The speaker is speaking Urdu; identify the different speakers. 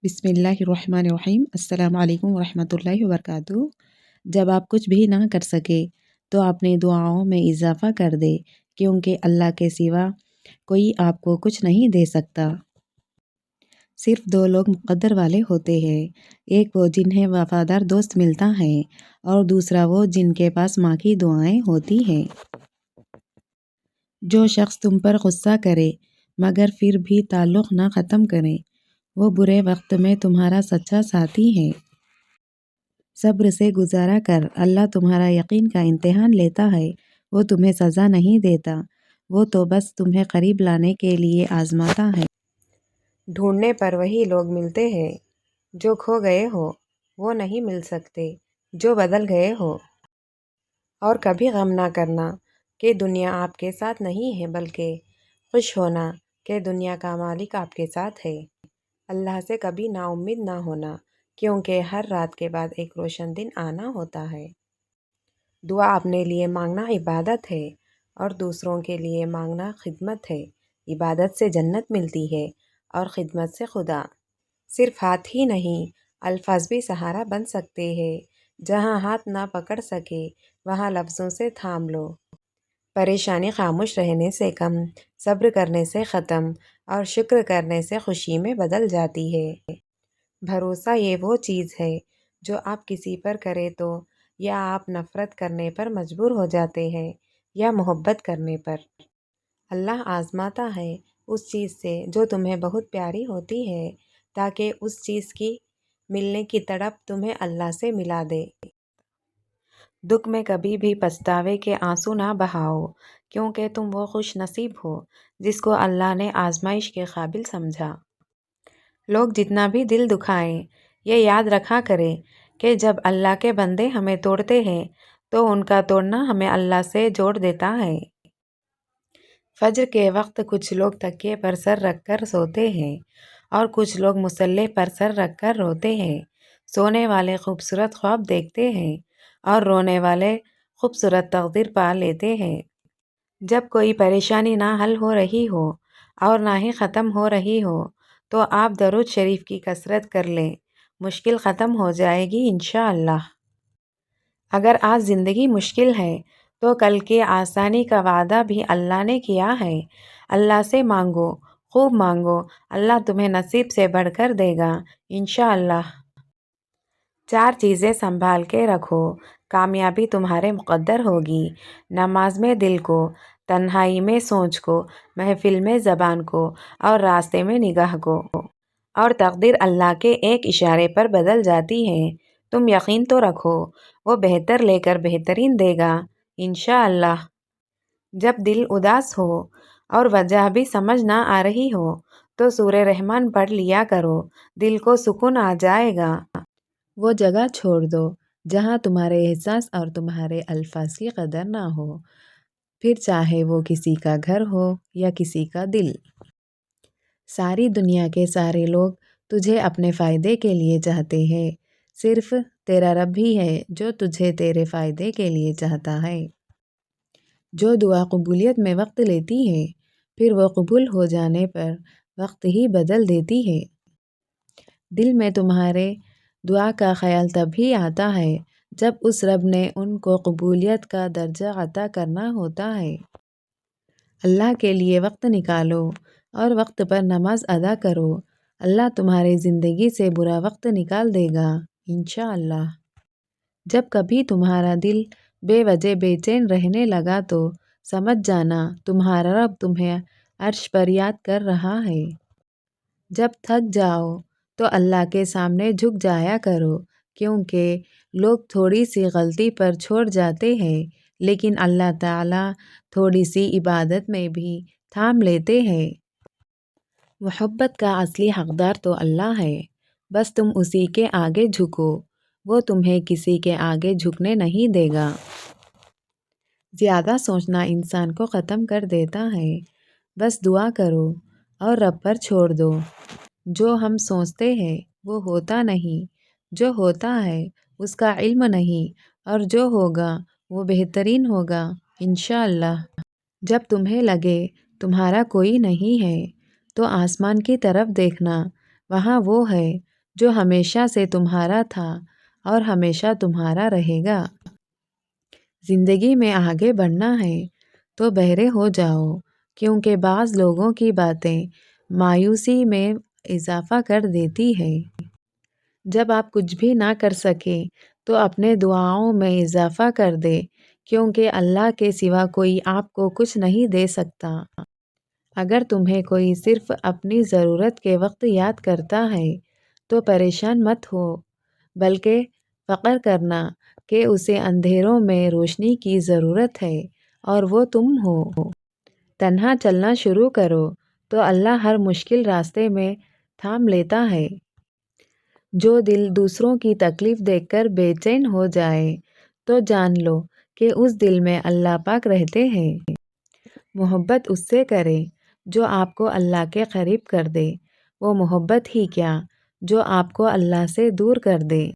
Speaker 1: بسم اللہ الرحمن الرحیم۔ السلام علیکم ورحمۃ اللہ وبرکاتہ۔ جب آپ کچھ بھی نہ کر سکے تو اپنی دعاؤں میں اضافہ کر دے، کیونکہ اللہ کے سوا کوئی آپ کو کچھ نہیں دے سکتا۔ صرف دو لوگ مقدر والے ہوتے ہیں، ایک وہ جنہیں وفادار دوست ملتا ہے اور دوسرا وہ جن کے پاس ماں کی دعائیں ہوتی ہیں۔ جو شخص تم پر غصہ کرے مگر پھر بھی تعلق نہ ختم کرے، وہ برے وقت میں تمہارا سچا ساتھی ہے۔ صبر سے گزارا کر، اللہ تمہارا یقین کا امتحان لیتا ہے، وہ تمہیں سزا نہیں دیتا، وہ تو بس تمہیں قریب لانے کے لیے آزماتا ہے۔ ڈھونڈنے پر وہی لوگ ملتے ہیں جو کھو گئے ہو، وہ نہیں مل سکتے جو بدل گئے ہو۔ اور کبھی غم نہ کرنا کہ دنیا آپ کے ساتھ نہیں ہے، بلکہ خوش ہونا کہ دنیا کا مالک آپ کے ساتھ ہے۔ اللہ سے کبھی نا امید نہ ہونا، کیونکہ ہر رات کے بعد ایک روشن دن آنا ہوتا ہے۔ دعا اپنے لیے مانگنا عبادت ہے اور دوسروں کے لیے مانگنا خدمت ہے۔ عبادت سے جنت ملتی ہے اور خدمت سے خدا۔ صرف ہاتھ ہی نہیں، الفاظ بھی سہارا بن سکتے ہیں۔ جہاں ہاتھ نہ پکڑ سکے وہاں لفظوں سے تھام لو۔ پریشانی خاموش رہنے سے کم، صبر کرنے سے ختم اور شکر کرنے سے خوشی میں بدل جاتی ہے۔ بھروسہ یہ وہ چیز ہے جو آپ کسی پر کرے تو یا آپ نفرت کرنے پر مجبور ہو جاتے ہیں یا محبت کرنے پر۔ اللہ آزماتا ہے اس چیز سے جو تمہیں بہت پیاری ہوتی ہے، تاکہ اس چیز کی ملنے کی تڑپ تمہیں اللہ سے ملا دے۔ دکھ میں کبھی بھی پچھتاوے کے آنسو نہ بہاؤ، کیونکہ تم وہ خوش نصیب ہو جس کو اللہ نے آزمائش کے قابل سمجھا۔ لوگ جتنا بھی دل دکھائیں، یہ یاد رکھا کریں کہ جب اللہ کے بندے ہمیں توڑتے ہیں تو ان کا توڑنا ہمیں اللہ سے جوڑ دیتا ہے۔ فجر کے وقت کچھ لوگ تکیے پر سر رکھ کر سوتے ہیں اور کچھ لوگ مصلی پر سر رکھ کر روتے ہیں۔ سونے والے خوبصورت خواب دیکھتے ہیں اور رونے والے خوبصورت تقدیر پا لیتے ہیں۔ جب کوئی پریشانی نہ حل ہو رہی ہو اور نہ ہی ختم ہو رہی ہو تو آپ درود شریف کی کثرت کر لیں، مشکل ختم ہو جائے گی انشاءاللہ۔ اگر آج زندگی مشکل ہے تو کل کی آسانی کا وعدہ بھی اللہ نے کیا ہے۔ اللہ سے مانگو، خوب مانگو، اللہ تمہیں نصیب سے بڑھ کر دے گا انشاءاللہ۔ چار چیزیں سنبھال کے رکھو، کامیابی تمہارے مقدر ہوگی۔ نماز میں دل کو، تنہائی میں سوچ کو، محفل میں زبان کو اور راستے میں نگاہ کو۔ اور تقدیر اللہ کے ایک اشارے پر بدل جاتی ہے۔ تم یقین تو رکھو، وہ بہتر لے کر بہترین دے گا انشاءاللہ۔ جب دل اداس ہو اور وجہ بھی سمجھ نہ آ رہی ہو تو سورہ رحمان پڑھ لیا کرو، دل کو سکون آ جائے گا۔ وہ جگہ چھوڑ دو جہاں تمہارے احساس اور تمہارے الفاظ کی قدر نہ ہو، پھر چاہے وہ کسی کا گھر ہو یا کسی کا دل۔ ساری دنیا کے سارے لوگ تجھے اپنے فائدے کے لیے چاہتے ہیں، صرف تیرا رب ہی ہے جو تجھے تیرے فائدے کے لیے چاہتا ہے۔ جو دعا قبولیت میں وقت لیتی ہے، پھر وہ قبول ہو جانے پر وقت ہی بدل دیتی ہے۔ دل میں تمہارے دعا کا خیال تب ہی آتا ہے جب اس رب نے ان کو قبولیت کا درجہ عطا کرنا ہوتا ہے۔ اللہ کے لیے وقت نکالو اور وقت پر نماز ادا کرو، اللہ تمہاری زندگی سے برا وقت نکال دے گا انشاءاللہ۔ جب کبھی تمہارا دل بے وجہ بے چین رہنے لگا تو سمجھ جانا تمہارا رب تمہیں عرش پر یاد کر رہا ہے۔ جب تھک جاؤ تو اللہ کے سامنے جھک جایا کرو، کیونکہ لوگ تھوڑی سی غلطی پر چھوڑ جاتے ہیں لیکن اللہ تعالیٰ تھوڑی سی عبادت میں بھی تھام لیتے ہیں۔ محبت کا اصلی حقدار تو اللہ ہے، بس تم اسی کے آگے جھکو، وہ تمہیں کسی کے آگے جھکنے نہیں دے گا۔ زیادہ سوچنا انسان کو ختم کر دیتا ہے، بس دعا کرو اور رب پر چھوڑ دو۔ جو ہم سوچتے ہیں وہ ہوتا نہیں، جو ہوتا ہے اس کا علم نہیں، اور جو ہوگا وہ بہترین ہوگا انشاءاللہ۔ جب تمہیں لگے تمہارا کوئی نہیں ہے تو آسمان کی طرف دیکھنا، وہاں وہ ہے جو ہمیشہ سے تمہارا تھا اور ہمیشہ تمہارا رہے گا۔ زندگی میں آگے بڑھنا ہے تو بہرے ہو جاؤ، کیونکہ بعض لوگوں کی باتیں مایوسی میں اضافہ کر دیتی ہے۔ جب آپ کچھ بھی نہ کر سکے تو اپنے دعاؤں میں اضافہ کر دے، کیونکہ اللہ کے سوا کوئی آپ کو کچھ نہیں دے سکتا۔ اگر تمہیں کوئی صرف اپنی ضرورت کے وقت یاد کرتا ہے تو پریشان مت ہو، بلکہ فخر کرنا کہ اسے اندھیروں میں روشنی کی ضرورت ہے اور وہ تم ہو۔ تنہا چلنا شروع کرو تو اللہ ہر مشکل راستے میں تھام لیتا ہے۔ جو دل دوسروں کی تکلیف دیکھ کر بے چین ہو جائے تو جان لو کہ اس دل میں اللہ پاک رہتے ہیں۔ محبت اس سے کرے جو آپ کو اللہ کے قریب کر دے، وہ محبت ہی کیا جو آپ کو اللہ سے دور کر دے۔